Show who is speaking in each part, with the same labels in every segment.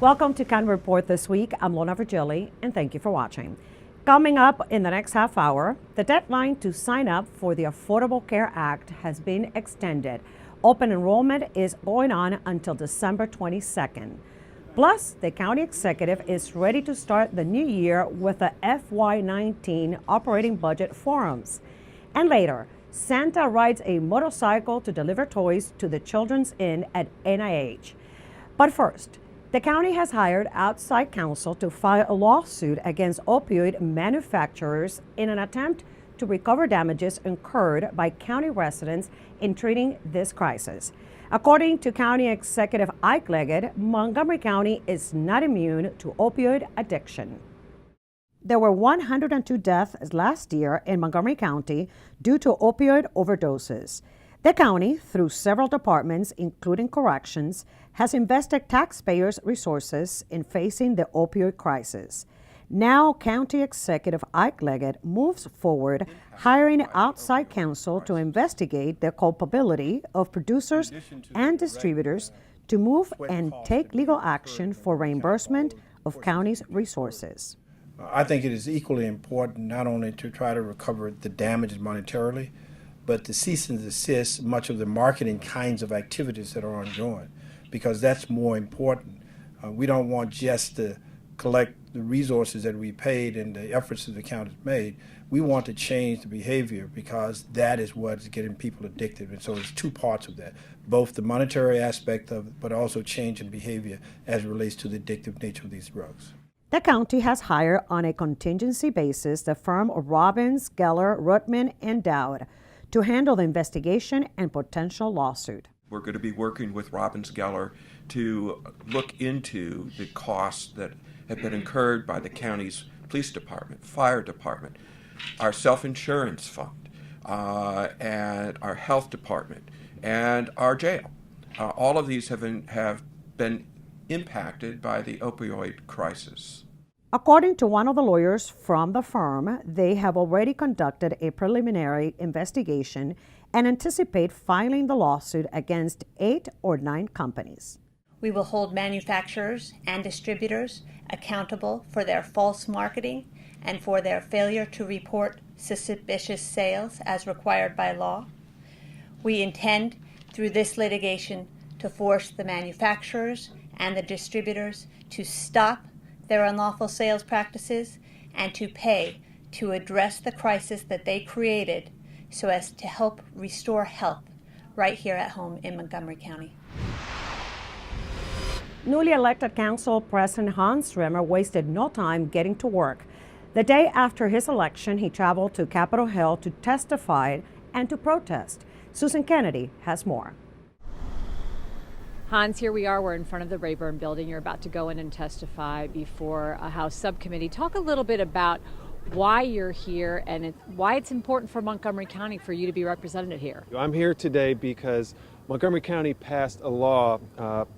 Speaker 1: Welcome to County Report this week. I'm Lorna Virgili, and thank you for watching. Coming up in the next half hour, the deadline to sign up for the Affordable Care Act has been extended. Open enrollment is going on until December 22nd. Plus, the county executive is ready to start the new year with the FY19 operating budget forums. And later, Santa rides a motorcycle to deliver toys to the Children's Inn at NIH. But first, the county has hired outside counsel to file a lawsuit against opioid manufacturers in an attempt to recover damages incurred by county residents in treating this crisis. According to County Executive Ike Leggett, Montgomery County is not immune to opioid addiction. There were 102 deaths last year in Montgomery County due to opioid overdoses. The county, through several departments, including corrections, has invested taxpayers' resources in facing the opioid crisis. Now, County Executive Ike Leggett moves forward, hiring outside counsel to investigate the culpability of producers and distributors to move and take legal action for reimbursement of county's resources.
Speaker 2: I think it is equally important not only to try to recover the damages monetarily, but to cease and desist much of the marketing kinds of activities that are ongoing, because that's more important. We don't want just to collect the resources that we paid and the efforts that the county has made. We want to change the behavior, because that is what's getting people addicted. And so there's two parts of that, both the monetary aspect of it, but also change in behavior as it relates to the addictive nature of these drugs.
Speaker 1: The county has hired on a contingency basis the firm of Robbins, Geller, Rutman, and Dowd to handle the investigation and potential lawsuit.
Speaker 3: We're going to be working with Robbins Geller to look into the costs that have been incurred by the county's police department, fire department, our self-insurance fund, and our health department, and our jail. All of these have been impacted by the opioid crisis.
Speaker 1: According to one of the lawyers from the firm, they have already conducted a preliminary investigation and anticipate filing the lawsuit against 8 or 9 companies.
Speaker 4: We will hold manufacturers and distributors accountable for their false marketing and for their failure to report suspicious sales as required by law. We intend, through this litigation, to force the manufacturers and the distributors to stop their unlawful sales practices and to pay to address the crisis that they created so as to help restore health right here at home in Montgomery County.
Speaker 1: Newly elected Council President Hans Riemer wasted no time getting to work. The day after his election, he traveled to Capitol Hill to testify and to protest. Susan Kennedy has more.
Speaker 5: Hans, here we are. We're in front of the Rayburn building. You're about to go in and testify before a House subcommittee. Talk a little bit about why you're here and why it's important for Montgomery County for you to be represented here.
Speaker 6: I'm here today because Montgomery County passed a law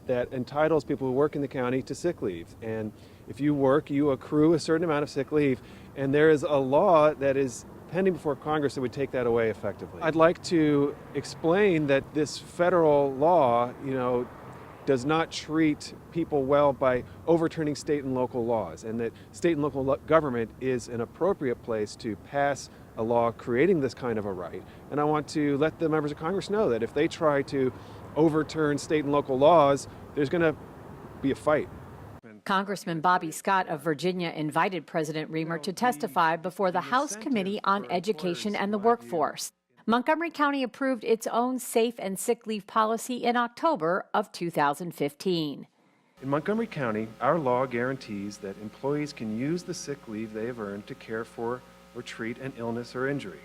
Speaker 6: that entitles people who work in the county to sick leave. And if you work, you accrue a certain amount of sick leave. And there is a law that is pending before Congress that would take that away effectively. I'd like to explain that this federal law, does not treat people well by overturning state and local laws, and that state and local government is an appropriate place to pass a law creating this kind of a right. And I want to let the members of Congress know that if they try to overturn state and local laws, there's going to be a fight.
Speaker 5: Congressman Bobby Scott of Virginia invited President Riemer to testify before the House Committee on Education and the Workforce. Montgomery County approved its own safe and sick leave policy in October of 2015.
Speaker 6: In Montgomery County, our law guarantees that employees can use the sick leave they have earned to care for or treat an illness or injury.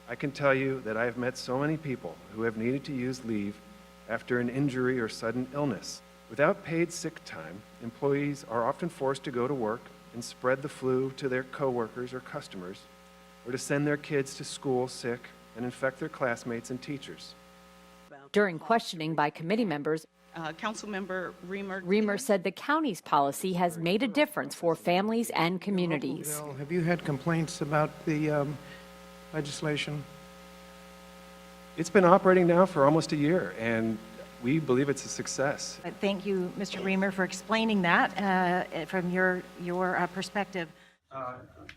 Speaker 6: I can tell you that I have met so many people who have needed to use leave after an injury or sudden illness. Without paid sick time, employees are often forced to go to work and spread the flu to their coworkers or customers, or to send their kids to school sick and infect their classmates and teachers.
Speaker 5: During questioning by committee members,
Speaker 7: Councilmember
Speaker 5: Riemer said the county's policy has made a difference for families and communities.
Speaker 8: Have you had complaints about the legislation?
Speaker 6: It's been operating now for almost a year, and we believe it's a success.
Speaker 7: Thank you, Mr. Riemer, for explaining that from your perspective.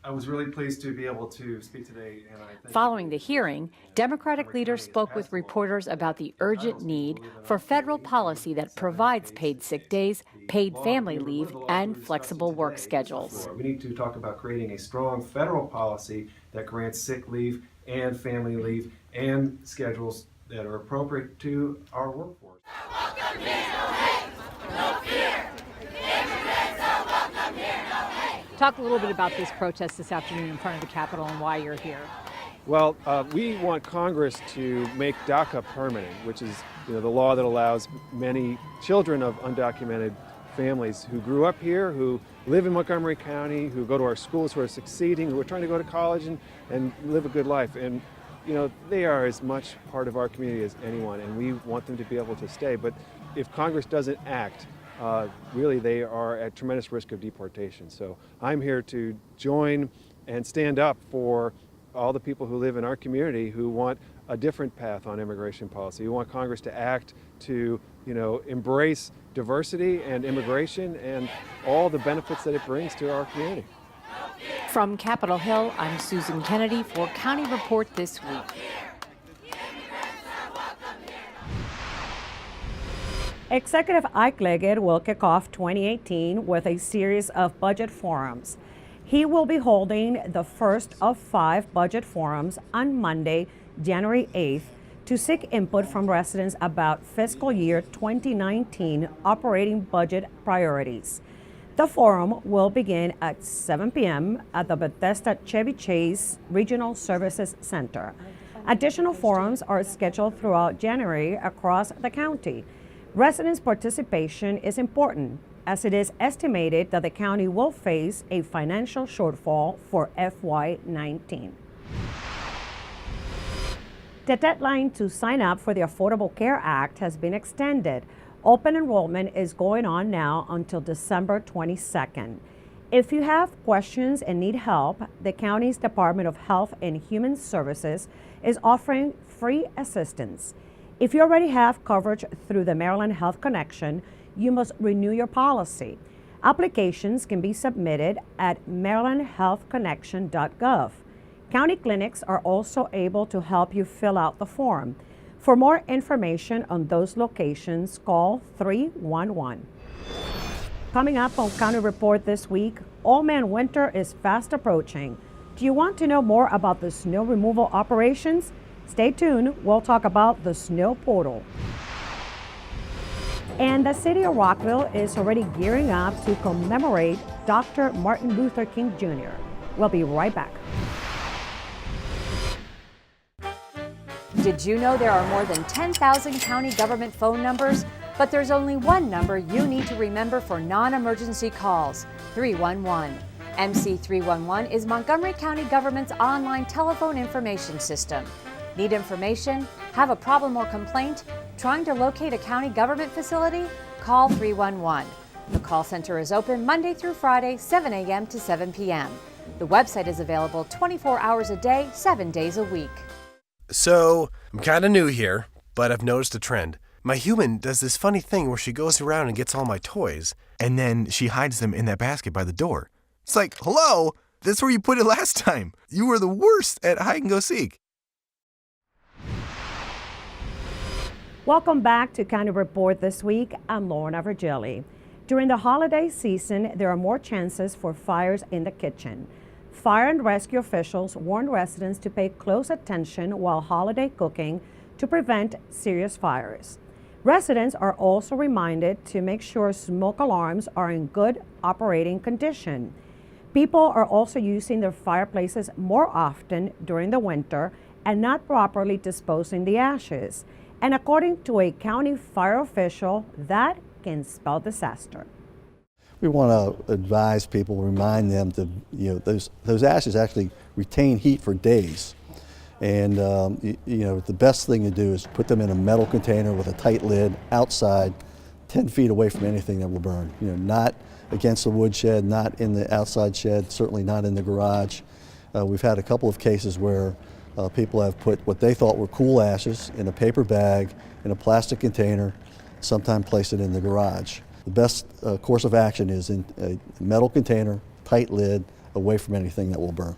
Speaker 6: I was really pleased to be able to speak today. And I thank
Speaker 5: Following the hearing, Democratic leaders spoke with reporters about the urgent need for federal policy that provides paid sick days, paid family leave, and flexible work schedules.
Speaker 6: We need to talk about creating a strong federal policy that grants sick leave and family leave and schedules that are appropriate to our workforce.
Speaker 5: Talk a little bit about this protest this afternoon in front of the Capitol and why you're here.
Speaker 6: Well, we want Congress to make DACA permanent, which is the law that allows many children of undocumented families who grew up here, who live in Montgomery County, who go to our schools, who are succeeding, who are trying to go to college and live a good life. And they are as much part of our community as anyone, and we want them to be able to stay. But if Congress doesn't act, really they are at tremendous risk of deportation. So I'm here to join and stand up for all the people who live in our community who want a different path on immigration policy, who want Congress to act to embrace diversity and immigration and all the benefits that it brings to our community.
Speaker 5: From Capitol Hill, I'm Susan Kennedy for County Report This Week.
Speaker 1: Executive Ike Leggett will kick off 2018 with a series of budget forums. He will be holding the first of 5 budget forums on Monday, January 8th, to seek input from residents about fiscal year 2019 operating budget priorities. The forum will begin at 7 p.m. at the Bethesda Chevy Chase Regional Services Center. Additional forums are scheduled throughout January across the county. Residents' participation is important, as it is estimated that the county will face a financial shortfall for FY19. The deadline to sign up for the Affordable Care Act has been extended. Open enrollment is going on now until December 22nd. If you have questions and need help, the county's Department of Health and Human Services is offering free assistance. If you already have coverage through the Maryland Health Connection, you must renew your policy. Applications can be submitted at marylandhealthconnection.gov. County clinics are also able to help you fill out the form. For more information on those locations, call 311. Coming up on County Report this week, Old Man Winter is fast approaching. Do you want to know more about the snow removal operations? Stay tuned, we'll talk about the snow portal. And the city of Rockville is already gearing up to commemorate Dr. Martin Luther King Jr. We'll be right back.
Speaker 5: Did you know there are more than 10,000 county government phone numbers? But there's only one number you need to remember for non-emergency calls, 311. MC 311 is Montgomery County government's online telephone information system. Need information? Have a problem or complaint? Trying to locate a county government facility? Call 311. The call center is open Monday through Friday, 7 a.m. to 7 p.m. The website is available 24 hours a day, 7 days a week.
Speaker 9: So, I'm kind of new here, but I've noticed a trend. My human does this funny thing where she goes around and gets all my toys, and then she hides them in that basket by the door. It's like, hello, that's where you put it last time. You were the worst at hide and go seek.
Speaker 1: Welcome back to County Report This Week. I'm Lorna Virgili. During the holiday season, there are more chances for fires in the kitchen. Fire and rescue officials warn residents to pay close attention while holiday cooking to prevent serious fires. Residents are also reminded to make sure smoke alarms are in good operating condition. People are also using their fireplaces more often during the winter and not properly disposing the ashes. And according to a county fire official, that can spell disaster.
Speaker 10: We want to advise people, remind them to, those ashes actually retain heat for days. And, the best thing to do is put them in a metal container with a tight lid outside, 10 feet away from anything that will burn. Not against the woodshed, not in the outside shed, certainly not in the garage. We've had a couple of cases where people have put what they thought were cool ashes in a paper bag, in a plastic container, sometimes place it in the garage. The best course of action is in a metal container, tight lid, away from anything that will burn.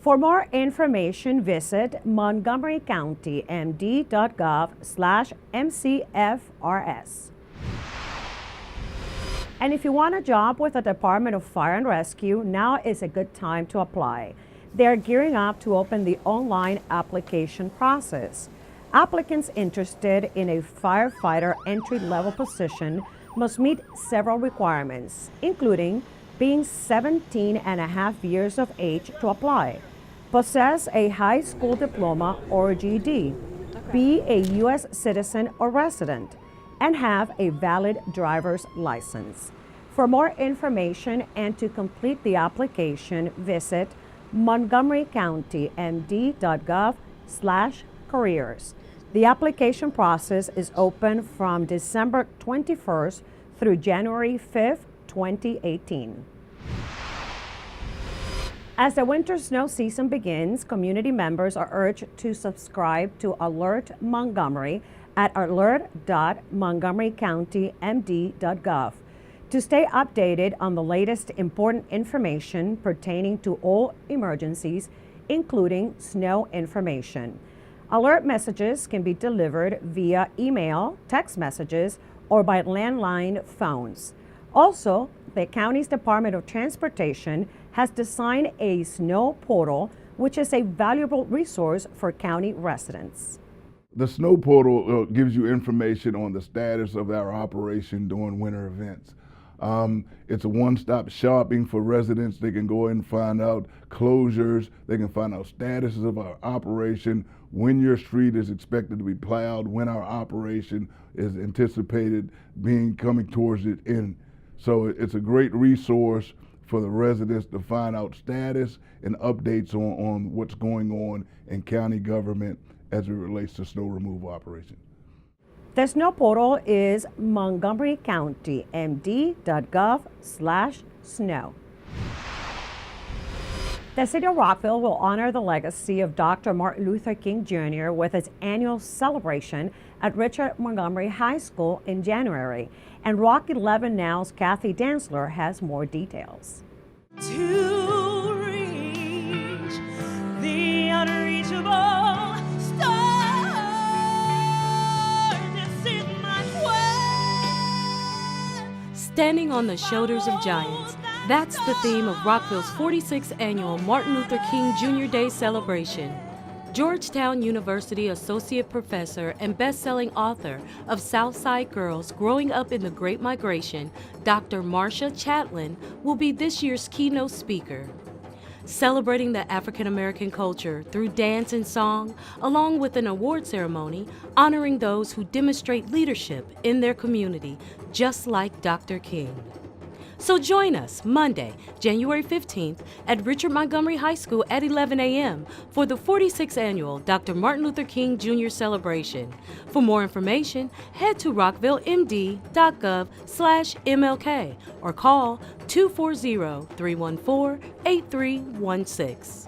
Speaker 1: For more information, visit montgomerycountymd.gov/MCFRS. And if you want a job with the Department of Fire and Rescue, now is a good time to apply. They're gearing up to open the online application process. Applicants interested in a firefighter entry-level position must meet several requirements, including being 17 and a half years of age to apply, possess a high school diploma or GED, be a U.S. citizen or resident, and have a valid driver's license. For more information and to complete the application, visit montgomerycountymd.gov/careers. The application process is open from December 21st through January 5th, 2018. As the winter snow season begins, community members are urged to subscribe to Alert Montgomery at alert.montgomerycountymd.gov to stay updated on the latest important information pertaining to all emergencies, including snow information. Alert messages can be delivered via email, text messages, or by landline phones. Also, the county's Department of Transportation has designed a snow portal, which is a valuable resource for county residents.
Speaker 11: The snow portal gives you information on the status of our operation during winter events. It's a one-stop shopping for residents. They can go in and find out closures. They can find out statuses of our operation, when your street is expected to be plowed, when our operation is anticipated coming towards its end. So it's a great resource for the residents to find out status and updates on what's going on in county government as it relates to snow removal operations.
Speaker 1: The snow portal is montgomerycountymd.gov/snow. The city of Rockville will honor the legacy of Dr. Martin Luther King Jr. with its annual celebration at Richard Montgomery High School in January. And Rock 11 Now's Kathy Dantzler has more details.
Speaker 12: To reach the unreachable star, this is my quest.
Speaker 13: Standing on the shoulders of giants. That's the theme of Rockville's 46th annual Martin Luther King Jr. Day celebration. Georgetown University Associate Professor and best-selling author of Southside Girls Growing Up in the Great Migration, Dr. Marsha Chatlin, will be this year's keynote speaker. Celebrating the African American culture through dance and song, along with an award ceremony honoring those who demonstrate leadership in their community, just like Dr. King. So join us Monday, January 15th at Richard Montgomery High School at 11 a.m. for the 46th annual Dr. Martin Luther King Jr. celebration. For more information, head to rockvillemd.gov/MLK or call 240-314-8316.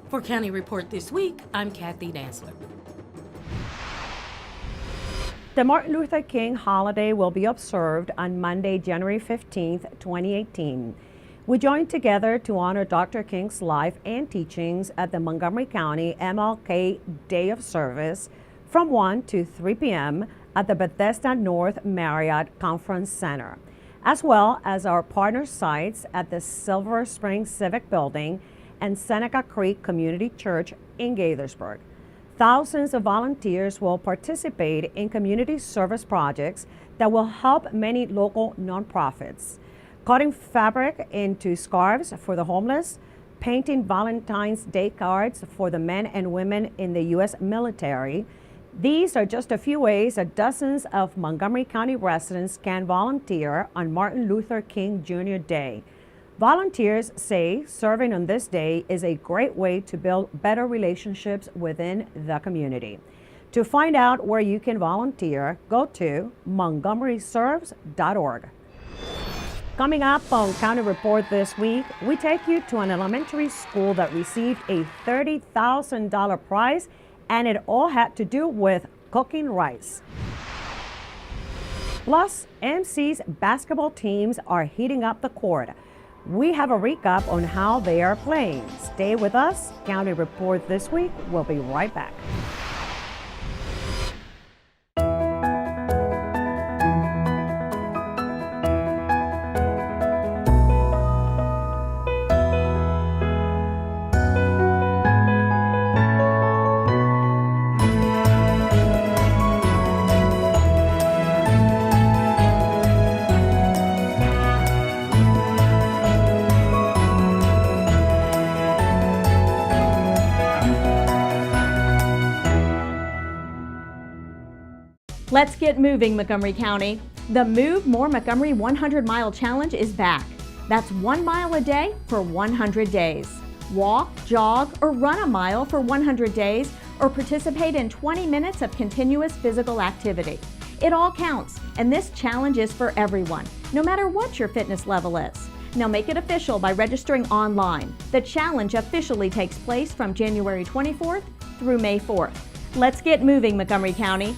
Speaker 13: For County Report This Week, I'm Kathy Dantzler.
Speaker 1: The Martin Luther King holiday will be observed on Monday, January 15th, 2018. We join together to honor Dr. King's life and teachings at the Montgomery County MLK Day of Service from 1 to 3 p.m. at the Bethesda North Marriott Conference Center, as well as our partner sites at the Silver Spring Civic Building and Seneca Creek Community Church in Gaithersburg. Thousands of volunteers will participate in community service projects that will help many local nonprofits. Cutting fabric into scarves for the homeless, painting Valentine's Day cards for the men and women in the U.S. military. These are just a few ways that dozens of Montgomery County residents can volunteer on Martin Luther King Jr. Day. Volunteers say serving on this day is a great way to build better relationships within the community. To find out where you can volunteer, go to montgomeryserves.org. Coming up on County Report this week, we take you to an elementary school that received a $30,000 prize, and it all had to do with cooking rice. Plus, MC's basketball teams are heating up the court. We have a recap on how they are playing. Stay with us. County Report this week. We'll be right back.
Speaker 14: Let's get moving, Montgomery County. The Move More Montgomery 100-mile challenge is back. That's 1 mile a day for 100 days. Walk, jog, or run a mile for 100 days, or participate in 20 minutes of continuous physical activity. It all counts, and this challenge is for everyone, no matter what your fitness level is. Now make it official by registering online. The challenge officially takes place from January 24th through May 4th. Let's get moving, Montgomery County.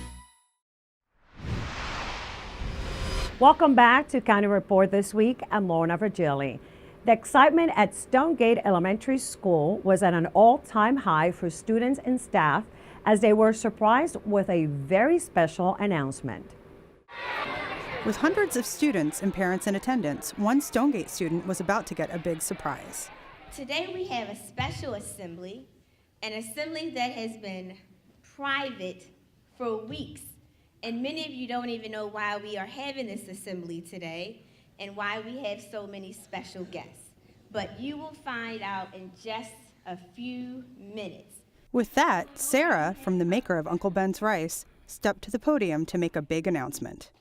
Speaker 1: Welcome back to County Report this week. I'm Lorna Virgili. The excitement at Stonegate Elementary School was at an all-time high for students and staff as they were surprised with a very special announcement.
Speaker 15: With hundreds of students and parents in attendance, one Stonegate student was about to get a big surprise.
Speaker 16: Today we have a special assembly, an assembly that has been private for weeks. And many of you don't even know why we are having this assembly today and why we have so many special guests. But you will find out in just a few minutes.
Speaker 15: With that, Sarah, from the maker of Uncle Ben's Rice, stepped to the podium to make a big announcement.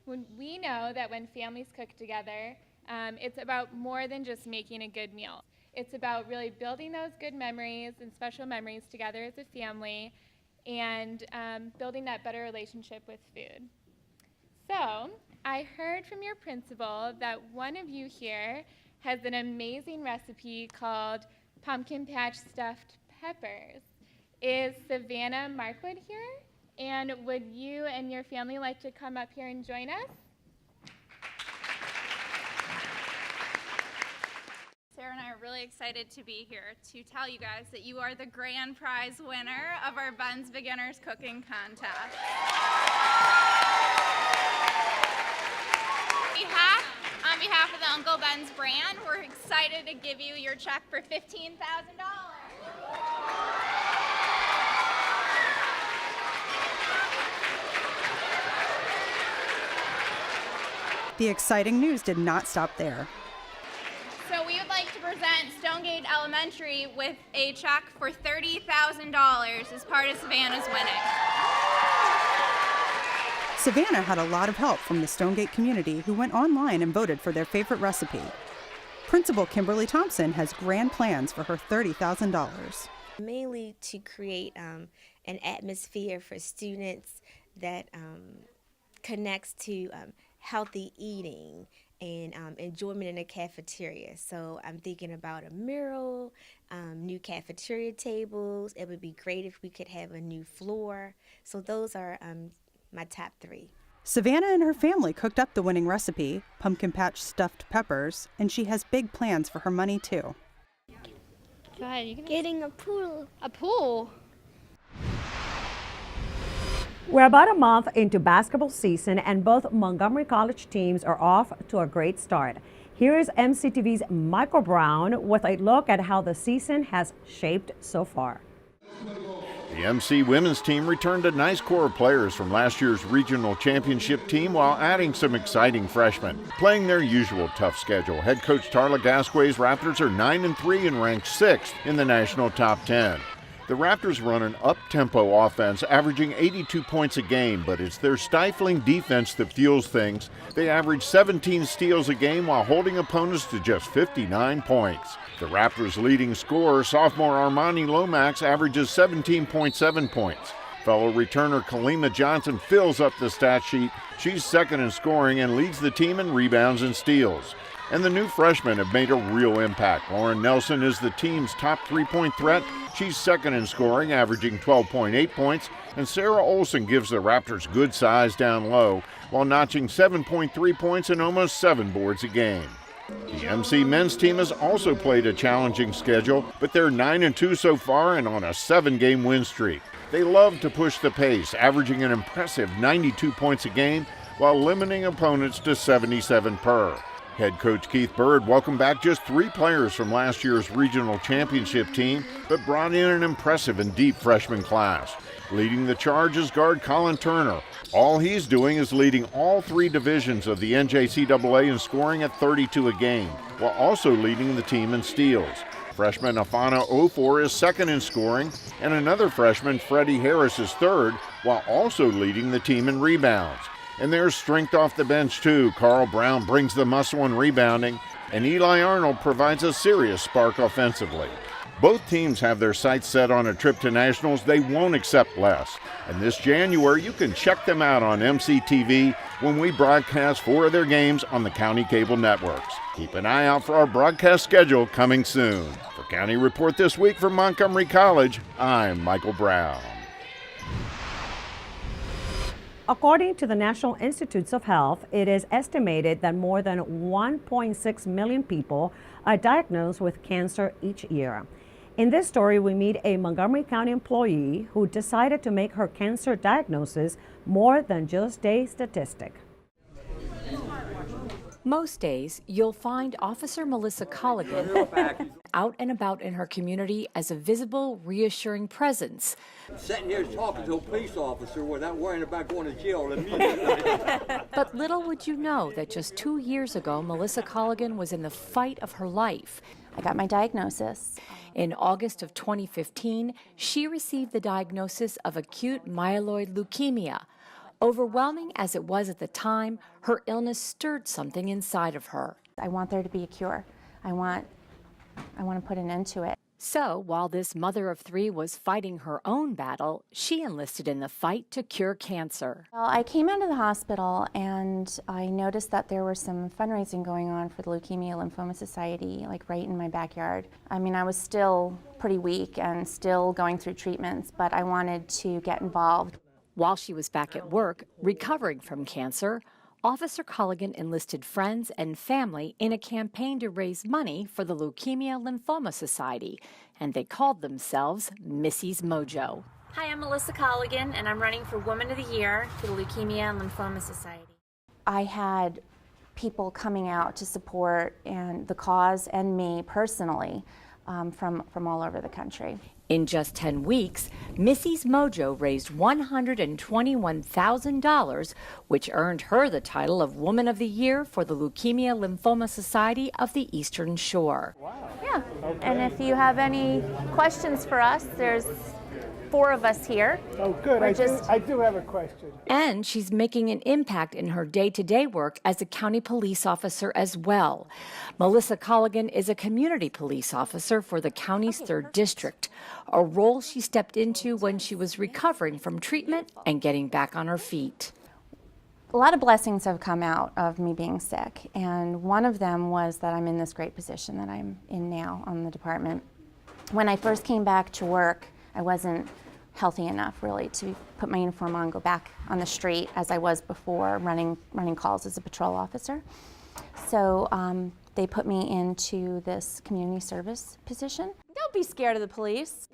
Speaker 17: We know that when families cook together, it's about more than just making a good meal. It's about really building those good memories and special memories together as a family, and building that better relationship with food. So, I heard from your principal that one of you here has an amazing recipe called pumpkin patch stuffed peppers. Is Savannah Markwood here? And would you and your family like to come up here and join us?
Speaker 18: Sarah and I are really excited to be here to tell you guys that you are the grand prize winner of our Ben's Beginners Cooking Contest. On behalf of the Uncle Ben's brand, we're excited to give you your check for $15,000.
Speaker 15: The exciting news did not stop there.
Speaker 18: So we would like to present Stonegate Elementary with a check for $30,000 as part of Savannah's winning.
Speaker 15: Savannah had a lot of help from the Stonegate community who went online and voted for their favorite recipe. Principal Kimberly Thompson has grand plans for her $30,000.
Speaker 16: Mainly to create an atmosphere for students that connects to healthy eating and enjoyment in the cafeteria. So I'm thinking about a mural, new cafeteria tables. It would be great if we could have a new floor. So those are my top 3.
Speaker 15: Savannah and her family cooked up the winning recipe, pumpkin patch stuffed peppers, and she has big plans for her money too.
Speaker 19: Go ahead, you can
Speaker 20: Getting a pool.
Speaker 19: A pool?
Speaker 1: We're about a month into basketball season and both Montgomery College teams are off to a great start. Here is MCTV's Michael Brown with a look at how the season has shaped so far.
Speaker 21: The MC women's team returned a nice core of players from last year's regional championship team while adding some exciting freshmen. Playing their usual tough schedule, head coach Tarla Gasquet's Raptors are 9-3 and ranked 6th in the national top 10. The Raptors run an up-tempo offense, averaging 82 points a game, but it's their stifling defense that fuels things. They average 17 steals a game while holding opponents to just 59 points. The Raptors' leading scorer, sophomore Armani Lomax, averages 17.7 points. Fellow returner Kalima Johnson fills up the stat sheet. She's second in scoring and leads the team in rebounds and steals. and the new freshmen have made a real impact. Lauren Nelson is the team's top three-point threat. She's second in scoring, averaging 12.8 points, and Sarah Olson gives the Raptors good size down low, while notching 7.3 points and almost 7 boards a game. The MC men's team has also played a challenging schedule, but they're 9-2 so far and on a 7-game win streak. They love to push the pace, averaging an impressive 92 points a game while limiting opponents to 77 per. Head coach Keith Bird welcomed back just 3 players from last year's regional championship team, but brought in an impressive and deep freshman class. Leading the charge is guard Colin Turner. All he's doing is leading all 3 divisions of the NJCAA in scoring at 32 a game, while also leading the team in steals. Freshman Afana Ofor is second in scoring, and another freshman, Freddie Harris, is third, while also leading the team in rebounds. And there's strength off the bench too. Carl Brown brings the muscle in rebounding, and Eli Arnold provides a serious spark offensively. Both teams have their sights set on a trip to nationals. They won't accept less. And this January, you can check them out on MCTV when we broadcast 4 of their games on the county cable networks. Keep an eye out for our broadcast schedule coming soon. For County Report this week from Montgomery College, I'm Michael Brown.
Speaker 1: According to the National Institutes of Health, it is estimated that more than 1.6 million people are diagnosed with cancer each year. In this story, we meet a Montgomery County employee who decided to make her cancer diagnosis more than just a statistic.
Speaker 5: Most days, you'll find Officer Melissa Colligan out and about in her community as a visible, reassuring presence.
Speaker 20: Sitting here talking to a police officer without worrying about going to jail immediately.
Speaker 5: But little would you know that just 2 years ago, Melissa Colligan was in the fight of her life.
Speaker 22: I got my diagnosis.
Speaker 5: In August of 2015, she received the diagnosis of acute myeloid leukemia. Overwhelming as it was at the time, her illness stirred something inside of her.
Speaker 22: I want there to be a cure. I want to put an end to it.
Speaker 5: So, while this mother of 3 was fighting her own battle, she enlisted in the fight to cure cancer.
Speaker 22: Well, I came out of the hospital and I noticed that there was some fundraising going on for the Leukemia Lymphoma Society, like right in my backyard. I mean, I was still pretty weak and still going through treatments, but I wanted to get involved.
Speaker 5: While she was back at work, recovering from cancer, Officer Colligan enlisted friends and family in a campaign to raise money for the Leukemia Lymphoma Society, and they called themselves Missy's Mojo.
Speaker 22: Hi, I'm Melissa Colligan, and I'm running for Woman of the Year for the Leukemia and Lymphoma Society. I had people coming out to support and the cause and me personally from all over the country.
Speaker 5: In just 10 weeks, Missy's Mojo raised $121,000, which earned her the title of Woman of the Year for the Leukemia Lymphoma Society of the Eastern Shore.
Speaker 22: Yeah, and if you have any questions for us, there's 4 of us here.
Speaker 8: Oh, good. I do have a question.
Speaker 5: And she's making an impact in her day-to-day work as a county police officer as well. Melissa Colligan is a community police officer for the county's 3rd district, a role she stepped into when she was recovering from treatment and getting back on her feet.
Speaker 22: A lot of blessings have come out of me being sick, and one of them was that I'm in this great position that I'm in now on the department. When I first came back to work, I wasn't healthy enough really to put my uniform on, go back on the street as I was before, running calls as a patrol officer. So they put me into this community service position. Don't be scared of the police.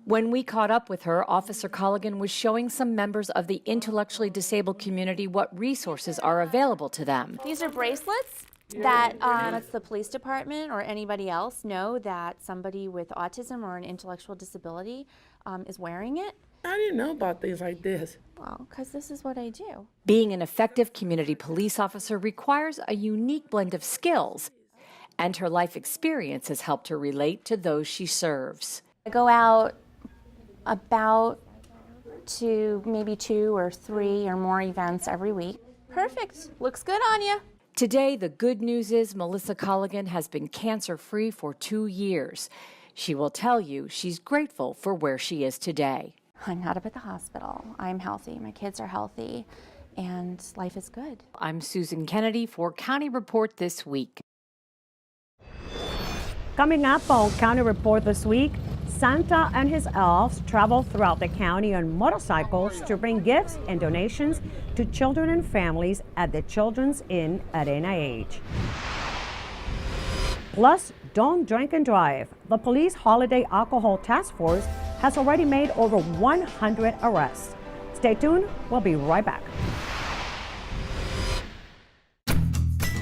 Speaker 5: When we caught up with her, Officer Colligan was showing some members of the intellectually disabled community what resources are available to them.
Speaker 22: These are bracelets that lets the police department or anybody else know that somebody with autism or an intellectual disability is wearing it.
Speaker 23: I didn't know about things like this.
Speaker 22: Well, because this is what I do.
Speaker 5: Being an effective community police officer requires a unique blend of skills, and her life experience has helped her relate to those she serves.
Speaker 22: I go out about to maybe 2 or 3 or more events every week. Perfect. Looks good on you.
Speaker 5: Today, the good news is Melissa Colligan has been cancer-free for 2 years. She will tell you she's grateful for where she is today.
Speaker 22: I'm not up at the hospital. I'm healthy. My kids are healthy, and life is good.
Speaker 5: I'm Susan Kennedy for County Report This Week.
Speaker 1: Coming up on County Report this week, Santa and his elves travel throughout the county on motorcycles to bring gifts and donations to children and families at the Children's Inn at NIH. Plus, don't drink and drive. The police holiday alcohol task force has already made over 100 arrests. Stay tuned, we'll be right back.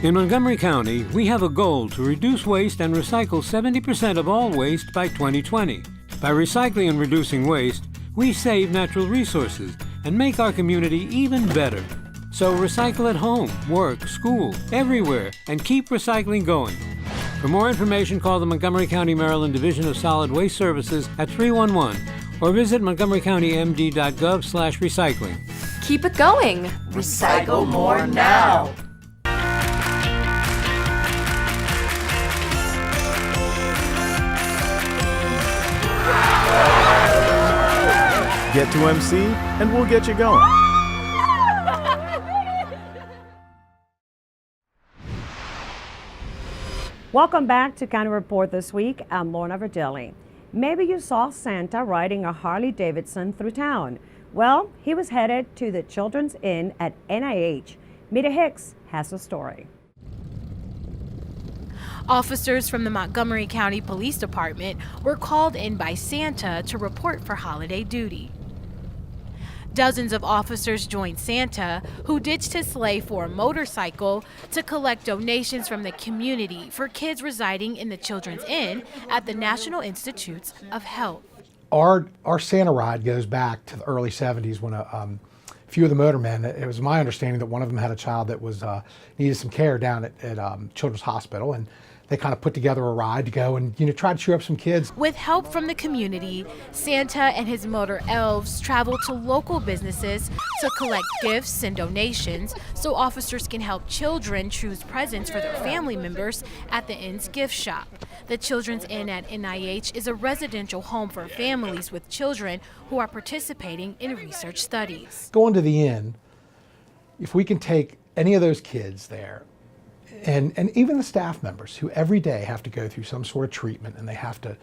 Speaker 2: In Montgomery County, we have a goal to reduce waste and recycle 70% of all waste by 2020. By recycling and reducing waste, we save natural resources and make our community even better. So recycle at home, work, school, everywhere, and keep recycling going. For more information, call the Montgomery County, Maryland Division of Solid Waste Services at 311 or visit montgomerycountymd.gov/recycling.
Speaker 3: Keep it going. Recycle more now.
Speaker 4: Get to MC and we'll get you going.
Speaker 1: Welcome back to County Report this week. I'm Lorna Virgili. Maybe you saw Santa riding a Harley Davidson through town. Well, he was headed to the Children's Inn at NIH. Mita Hicks has the story.
Speaker 3: Officers from the Montgomery County Police Department were called in by Santa to report for holiday duty. Dozens of officers joined Santa, who ditched his sleigh for a motorcycle to collect donations from the community for kids residing in the Children's Inn at the National Institutes of Health.
Speaker 24: Our Santa ride goes back to the early 70s when a few of the motormen, it was my understanding that one of them had a child that was needed some care down at Children's Hospital, and they kind of put together a ride to go and try to cheer up some kids.
Speaker 3: With help from the community, Santa and his motor elves travel to local businesses to collect gifts and donations so officers can help children choose presents for their family members at the Inn's gift shop. The Children's Inn at NIH is a residential home for families with children who are participating in research studies.
Speaker 24: Going to the Inn, if we can take any of those kids there, and even the staff members who every day have to go through some sort of treatment and they have to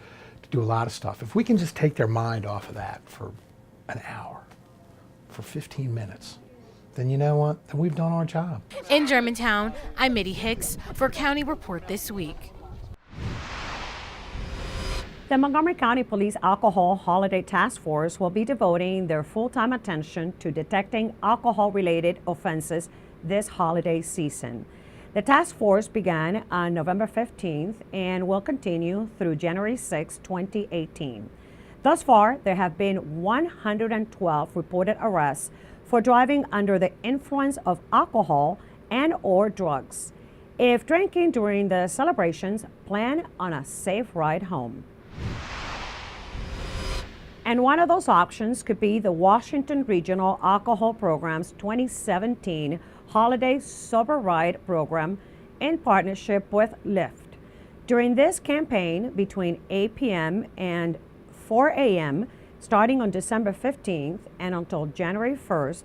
Speaker 24: do a lot of stuff, if we can just take their mind off of that for an hour, for 15 minutes, then you know what? Then we've done our job.
Speaker 3: In Germantown, I'm Mita Hicks for County Report This Week.
Speaker 1: The Montgomery County Police Alcohol Holiday Task Force will be devoting their full-time attention to detecting alcohol-related offenses this holiday season. The task force began on November 15th and will continue through January 6, 2018. Thus far, there have been 112 reported arrests for driving under the influence of alcohol and/or drugs. If drinking during the celebrations, plan on a safe ride home. And one of those options could be the Washington Regional Alcohol Program's 2017 Holiday Sober Ride program in partnership with Lyft. During this campaign between 8 p.m. and 4 a.m., starting on December 15th and until January 1st,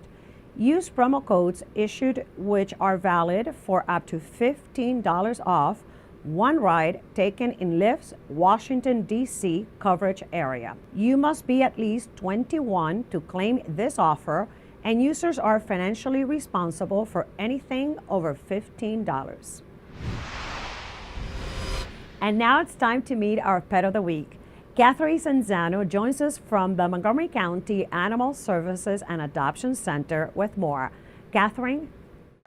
Speaker 1: use promo codes issued which are valid for up to $15 off one ride taken in Lyft's Washington, D.C. coverage area. You must be at least 21 to claim this offer, and users are financially responsible for anything over $15. And now it's time to meet our Pet of the Week. Catherine Sanzano joins us from the Montgomery County Animal Services and Adoption Center with more. Catherine?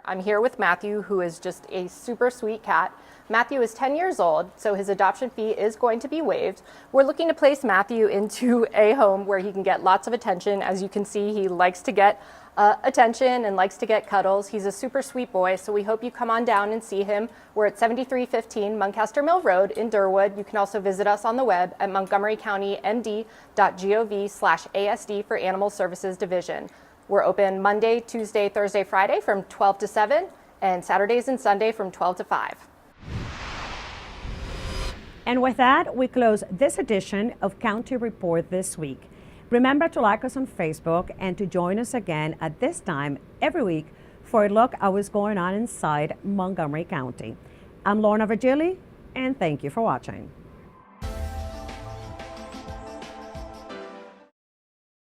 Speaker 25: I'm here with Matthew, who is just a super sweet cat. Matthew is 10 years old, so his adoption fee is going to be waived. We're looking to place Matthew into a home where he can get lots of attention. As you can see, he likes to get attention and likes to get cuddles. He's a super sweet boy, so we hope you come on down and see him. We're at 7315 Muncaster Mill Road in Durwood. You can also visit us on the web at montgomerycountymd.gov/ASD for Animal Services Division. We're open Monday, Tuesday, Thursday, Friday from 12 to 7, and Saturdays and Sunday from 12 to 5.
Speaker 1: And with that, we close this edition of County Report This Week. Remember to like us on Facebook and to join us again at this time every week for a look at what's going on inside Montgomery County. I'm Lorna Virgili, and thank you for watching.